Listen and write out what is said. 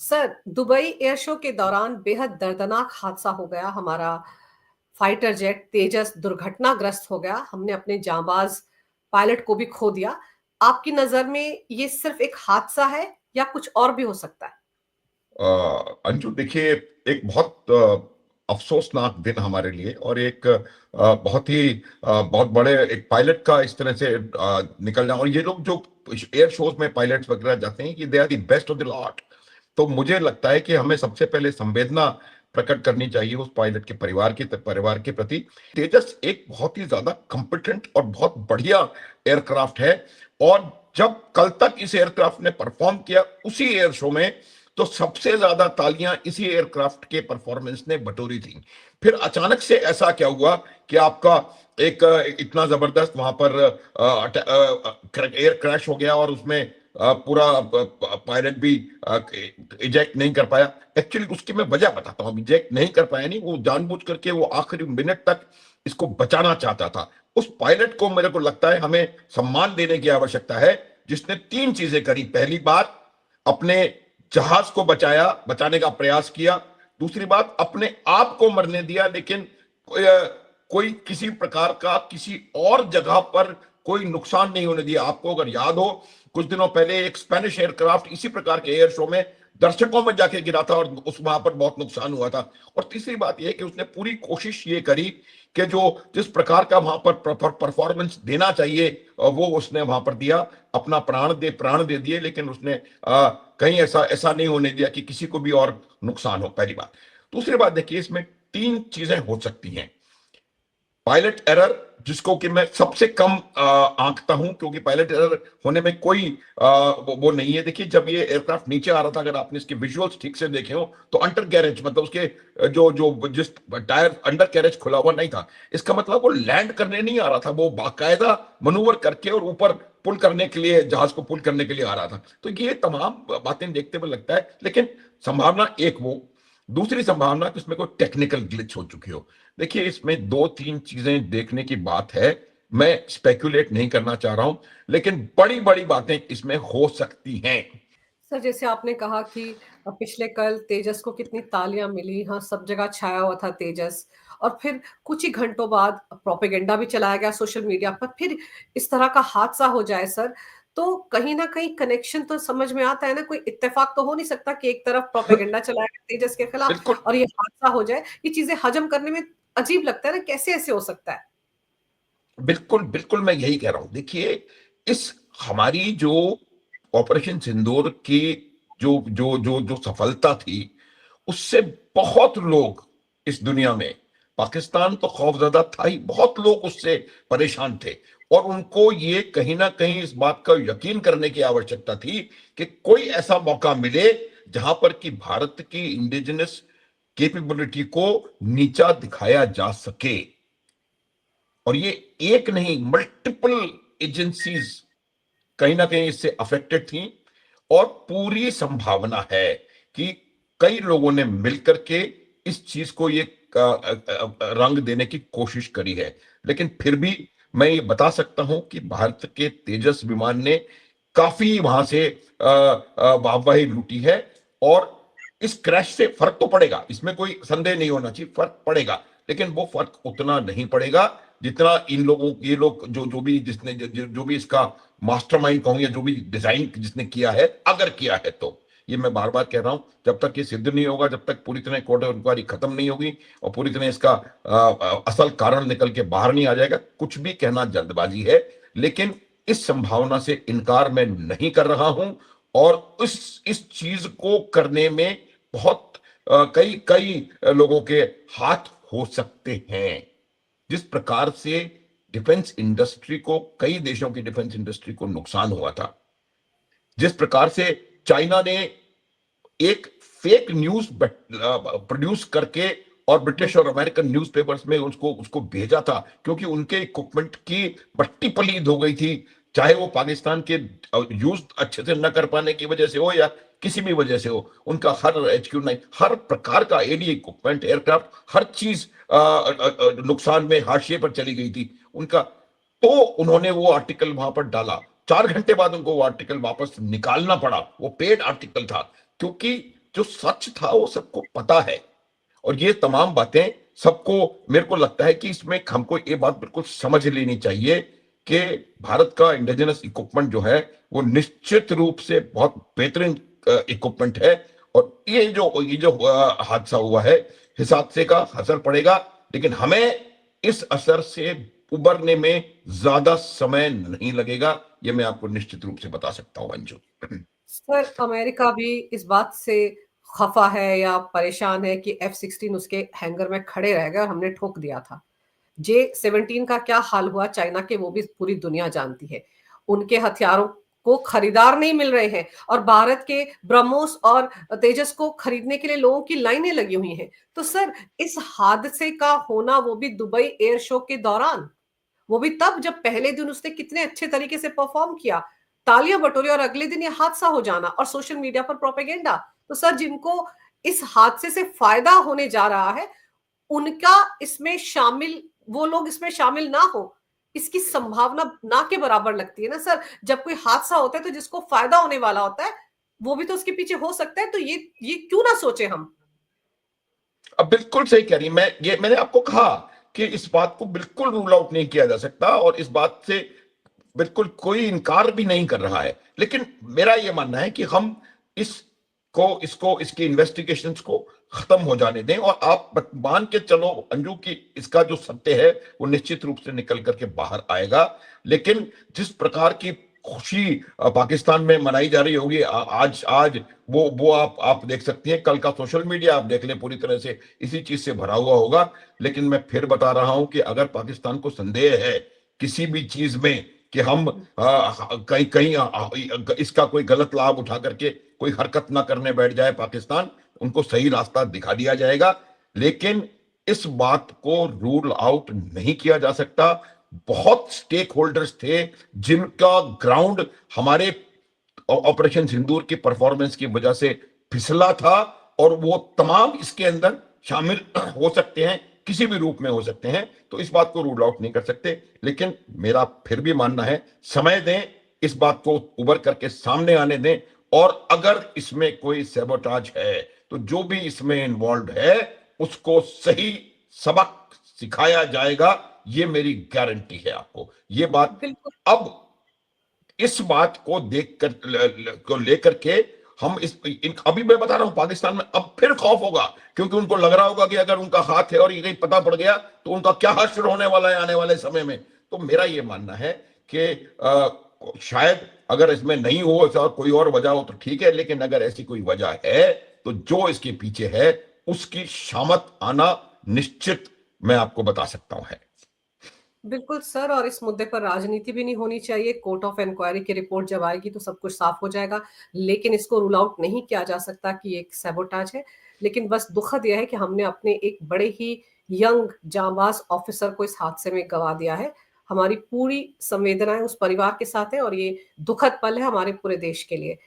Sir, Dubai air show के दौरान बेहद दर्दनाक हादसा हो गया। हमारा फाइटर जेट तेजस दुर्घटनाग्रस्त हो गया। हमने अपने जांबाज पायलट को भी खो दिया। आपकी नजर में ये सिर्फ एक हादसा है या कुछ और भी हो सकता है? अंजू देखिए, एक बहुत अफसोसनाक दिन हमारे लिए और एक बहुत बड़े एक पायलट का इस तरह से निकल जाए। और ये लोग जो एयर शोज में पायलट्स वगैरह जाते हैं, ये they are the best of the lot. तो मुझे लगता है कि हमें सबसे पहले संवेदना प्रकट करनी चाहिए उस पायलट के परिवार के प्रति। तेजस एक बहुत ही ज्यादा कॉम्पिटेंट और बहुत बढ़िया एयरक्राफ्ट है। और जब कल तक इस एयरक्राफ्ट ने परफॉर्म किया उसी एयर शो में, तो सबसे ज्यादा तालियां इसी एयरक्राफ्ट के परफॉर्मेंस ने बटोरी थी। फिर अचानक से ऐसा क्या हुआ कि आपका एक इतना जबरदस्त वहां पर एयर क्रैश हो गया और उसमें पूरा पायलट भी इजेक्ट नहीं कर पाया। एक्चुअली उसकी मैं वजह बताता हूँ। इजेक्ट नहीं कर पाया नहीं, वो जानबूझ करके वो आखिरी मिनट तक इसको बचाना चाहता था। उस पायलट को मेरे को लगता है हमें सम्मान देने की आवश्यकता है, जिसने तीन चीजें करी। पहली बात, अपने जहाज को बचाने का प्रयास किया। दूसरी बात, अपने आप को मरने दिया, लेकिन कोई किसी प्रकार का किसी और जगह पर कोई नुकसान नहीं होने दिया। आपको अगर याद हो, कुछ दिनों पहले एक स्पेनिश एयरक्राफ्ट इसी प्रकार के एयर शो में दर्शकों में जाके गिरा था और उस वहां पर बहुत नुकसान हुआ था। और तीसरी बात यह कि उसने पूरी कोशिश ये करी कि जो जिस प्रकार का वहां पर परफॉर्मेंस देना चाहिए वो उसने वहां पर दिया। अपना प्राण दे दिए, लेकिन उसने कहीं ऐसा ऐसा नहीं होने दिया कि किसी को भी और नुकसान हो। पहली बात। दूसरी बात देखिए, इसमें तीन चीजें हो सकती हैं। पायलट एरर, जिसको कि मैं सबसे कम आंकता हूं, क्योंकि पायलट एरर होने में कोई वो नहीं है। देखिए, जब ये एयरक्राफ्ट नीचे आ रहा था, अगर आपने इसके विजुअल्स ठीक से देखे हो, तो अंडर कैरेज मतलब उसके जो जो जिस टायर अंडर कैरेज खुला हुआ नहीं था। इसका मतलब वो लैंड करने नहीं आ रहा था, वो बाकायदा मनूवर करके और ऊपर पुल करने के लिए, जहाज को पुल करने के लिए आ रहा था। तो ये तमाम बातें देखते हुए लगता है, लेकिन संभावना एक वो। दूसरी संभावना कि इसमें कोई टेक्निकल ग्लिच हो चुकी हो। देखिए, इसमें दो तीन चीजें देखने की बात है। मैं स्पेकुलेट नहीं करना चाह रहा हूं, लेकिन बड़ी बड़ी बातें इसमें हो सकती हैं। सर, जैसे आपने कहा कि पिछले कल तेजस को कितनी तालियां मिली, हाँ, सब जगह छाया हुआ था तेजस। और फिर कुछ ही घंटों बाद प्रोपेगेंडा भी चलाया गया सोशल मीडिया पर। फिर इस तरह का हादसा हो जाए सर, तो कहीं ना कहीं कनेक्शन तो समझ में आता है ना। कोई इत्तेफाक तो हो नहीं सकता कि एक तरफ प्रोपेगेंडा चलाया गया तेजस के खिलाफ बिल्कुल और ये हादसा हो जाए। ये चीजें हजम करने में अजीब लगता है ना, कैसे ऐसे हो सकता है? बिल्कुल बिल्कुल, मैं यही कह रहा हूं। देखिए, इस हमारी जो ऑपरेशन सिंदूर की जो जो जो जो सफलता थी, उससे बहुत लोग इस दुनिया में, पाकिस्तान तो खौफजदा था ही, बहुत लोग उससे परेशान थे। और उनको ये कहीं ना कहीं इस बात का यकीन करने की आवश्यकता थी कि कोई ऐसा मौका मिले जहां पर कि भारत की इंडिजिनस कैपेबिलिटी को नीचा दिखाया जा सके। और ये एक नहीं, मल्टीपल एजेंसीज कहीं ना कहीं इससे अफेक्टेड थी। और पूरी संभावना है कि कई लोगों ने मिलकर के इस चीज को ये रंग देने की कोशिश करी है। लेकिन फिर भी मैं ये बता सकता हूं कि भारत के तेजस विमान ने काफी वहां से वाहवाही लूटी है। और इस क्रैश से फर्क तो पड़ेगा, इसमें कोई संदेह नहीं होना चाहिए, फर्क पड़ेगा। लेकिन वो फर्क उतना नहीं पड़ेगा जितना इन लोगों, ये लोग जो भी जिसने जो भी इसका मास्टरमाइंड कहूं, या जो भी डिजाइन जिसने किया है, अगर किया है तो। ये मैं बार बार कह रहा हूं, जब तक ये सिद्ध नहीं होगा, जब तक पूरी तरह कोर्ट इंक्वायरी खत्म नहीं होगी और पूरी तरह इसका असल कारण निकल के बाहर नहीं आ जाएगा, कुछ भी कहना जल्दबाजी है। लेकिन इस संभावना से इनकार मैं नहीं कर रहा हूं। और इस चीज को करने में बहुत कई कई लोगों के हाथ हो सकते हैं। जिस प्रकार से डिफेंस इंडस्ट्री को, कई देशों की डिफेंस इंडस्ट्री को नुकसान हुआ था, जिस प्रकार से चाइना ने एक फेक न्यूज प्रोड्यूस करके और ब्रिटिश और अमेरिकन न्यूज़पेपर्स में उसको उसको भेजा था, क्योंकि उनके इक्विपमेंट की पट्टी पलीद हो गई थी। चाहे वो पाकिस्तान के यूज अच्छे से न कर पाने की वजह से हो या किसी भी वजह से हो, उनका हर HQ9, हर प्रकार का एडी इक्विपमेंट, एयरक्राफ्ट, हर चीज नुकसान में, हाशिए पर चली गई थी उनका। तो उन्होंने वो आर्टिकल वहां पर डाला। 4 घंटे बाद उनको वो आर्टिकल वापस निकालना पड़ा। वो पेड आर्टिकल था, क्योंकि जो सच था वो सबको पता है। और ये तमाम बातें सबको, मेरे को लगता है कि इसमें हमको ये बात बिल्कुल समझ लेनी चाहिए कि भारत का इंडिजिनस इक्विपमेंट जो है वो निश्चित रूप से बहुत बेहतरीन इक्विपमेंट है। और ये जो हादसा हुआ है, इस हादसे का असर पड़ेगा, लेकिन हमें इस असर से उबरने में ज्यादा समय नहीं लगेगा, ये मैं आपको निश्चित रूप से बता सकता हूं अंजू। सर, अमेरिका भी इस बात से खफा है या परेशान है कि F-16 उसके हैंगर में खड़े रह गए और हमने ठोक दिया था। J-17 का क्या हाल हुआ चाइना के, वो भी पूरी दुनिया जानती है। उनके हथियारों को खरीदार नहीं मिल रहे हैं और भारत के ब्रह्मोस और तेजस को खरीदने के लिए लोगों की लाइनें लगी हुई हैं। तो सर, इस हादसे का होना, वो भी दुबई एयर शो के दौरान, वो भी तब जब पहले दिन उसने कितने अच्छे तरीके से परफॉर्म किया, तालियां बटोरी, और अगले दिन ये हादसा हो जाना और सोशल मीडिया पर प्रोपेगेंडा। तो सर, जिनको इस हादसे से फायदा होने जा रहा है, उनका इसमें शामिल, वो लोग इसमें शामिल ना हो, इसकी संभावना ना के बराबर लगती है ना सर। जब कोई हादसा होता है तो जिसको फायदा होने वाला होता है, वो भी तो उसके पीछे हो सकता है। तो ये क्यों ना सोचे हम। अब बिल्कुल सही कह रही, मैंने आपको कहा कि इस बात को बिल्कुल रूल आउट नहीं किया जा सकता, और इस बात से बिल्कुल कोई इनकार भी नहीं कर रहा है। लेकिन मेरा यह मानना है कि हम इसकी इन्वेस्टिगेशंस को खत्म हो जाने दें, और आप मान के चलो अंजू की इसका जो सत्य है वो निश्चित रूप से निकल करके बाहर आएगा। लेकिन जिस प्रकार की खुशी पाकिस्तान में मनाई जा रही होगी आज आज वो आप देख सकती हैं, कल का सोशल मीडिया आप देख लें, पूरी तरह से इसी चीज से भरा हुआ होगा। लेकिन मैं फिर बता रहा हूं कि अगर पाकिस्तान को संदेह है किसी भी चीज में कि हम कहीं कहीं इसका कोई गलत लाभ उठा करके कोई हरकत ना करने बैठ जाए पाकिस्तान, उनको सही रास्ता दिखा दिया जाएगा। लेकिन इस बात को रूल आउट नहीं किया जा सकता। बहुत स्टेक होल्डर्स थे जिनका ग्राउंड हमारे ऑपरेशन सिंदूर की परफॉर्मेंस की वजह से फिसला था, और वो तमाम इसके अंदर शामिल हो सकते हैं, किसी भी रूप में हो सकते हैं। तो इस बात को रूल आउट नहीं कर सकते। लेकिन मेरा फिर भी मानना है, समय दें, इस बात को उभर करके सामने आने दें, और अगर इसमें कोई सैबोटाज है तो जो भी इसमें इन्वॉल्व है उसको सही सबक सिखाया जाएगा, ये मेरी गारंटी है आपको। ये बात बिल्कुल। अब इस बात को को लेकर के हम अभी मैं बता रहा हूं, पाकिस्तान में अब फिर खौफ होगा, क्योंकि उनको लग रहा होगा कि अगर उनका हाथ है और ये कहीं पता पड़ गया तो उनका क्या हश्र होने वाला है आने वाले समय में। तो मेरा ये मानना है कि शायद अगर इसमें नहीं हो और कोई और वजह हो तो ठीक है, लेकिन अगर ऐसी कोई वजह है तो जो इसके पीछे है उसकी शामत आना निश्चित, मैं आपको बता सकता हूं है। बिल्कुल सर, और इस मुद्दे पर राजनीति भी नहीं होनी चाहिए। कोर्ट ऑफ इंक्वायरी की रिपोर्ट जब आएगी तो सब कुछ साफ हो जाएगा। लेकिन इसको रूल आउट नहीं किया जा सकता कि एक सैबोटाज है। लेकिन बस दुखद यह है कि हमने अपने एक बड़े ही यंग जांबाज ऑफिसर को इस हादसे में गंवा दिया है। हमारी पूरी संवेदनाएं उस परिवार के साथ है और ये दुखद पल है हमारे पूरे देश के लिए।